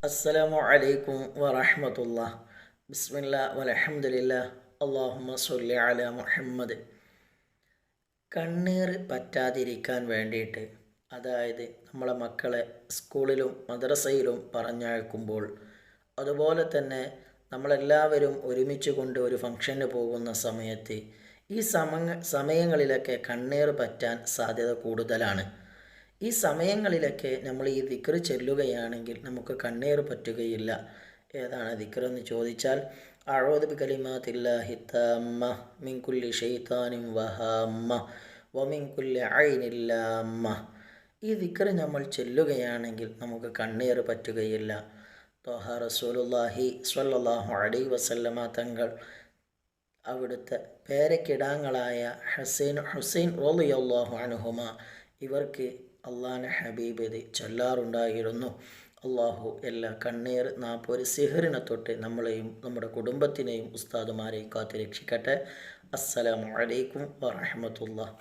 അസ്സലാമു അലൈക്കും വറഹ്മത്തുള്ളാഹി. ബിസ്മില്ലാഹ് വൽഹംദുലില്ലാഹ്. അല്ലാഹുമ്മ സ്വല്ലി അലാ മുഹമ്മദ്. കണ്ണീർ പറ്റാതിരിക്കാൻ വേണ്ടിയിട്ട്, അതായത് നമ്മളെ മക്കളെ സ്കൂളിലും മദ്രസയിലും പറഞ്ഞയക്കുമ്പോൾ, അതുപോലെ തന്നെ നമ്മളെല്ലാവരും ഒരുമിച്ച് കൊണ്ട് ഒരു ഫംഗ്ഷന് പോകുന്ന സമയത്ത് ഈ സമയങ്ങളിലൊക്കെ കണ്ണീർ പറ്റാൻ സാധ്യത കൂടുതലാണ്. ഈ സമയങ്ങളിലൊക്കെ നമ്മൾ ഈ ദിക്റ് ചൊല്ലുകയാണെങ്കിൽ നമുക്ക് കണ്ണീർ പറ്റുകയില്ല. ഏതാണ് ദിക്ർ എന്ന് ചോദിച്ചാൽ, അഊദു ബികലിമാത്തില്ലാഹി തമ്മ മിൻ കുല്ലി ശൈത്താനിൻ വഹാമ്മ വമിൻ കുല്ലി ഐനിൻ ലാമ്മ. ഈ ദിക്ർ നമ്മൾ ചൊല്ലുകയാണെങ്കിൽ നമുക്ക് കണ്ണീർ പറ്റുകയില്ല. ത്വഹ റസൂലുള്ളാഹി സ്വല്ലല്ലാഹു അലൈഹി വസല്ലമ തങ്ങൾ അവിടുത്തെ പേരക്കിടാങ്ങളായ ഹുസൈൻ റളിയല്ലാഹു അൻഹുമ ഇവർക്ക് അള്ളാഹുവിൻ്റെ ഹബീബ് ഇത് ചൊല്ലാറുണ്ടായിരുന്നു. അള്ളാഹു എല്ലാ കണ്ണീർ ഒരു സിഹറിനെ തൊട്ട് നമ്മളെയും നമ്മുടെ കുടുംബത്തിനെയും ഉസ്താദുമാരെയും കാത്തു രക്ഷിക്കട്ടെ. അസ്സലാമു അലൈക്കും വറഹ്മത്തുള്ളാഹി.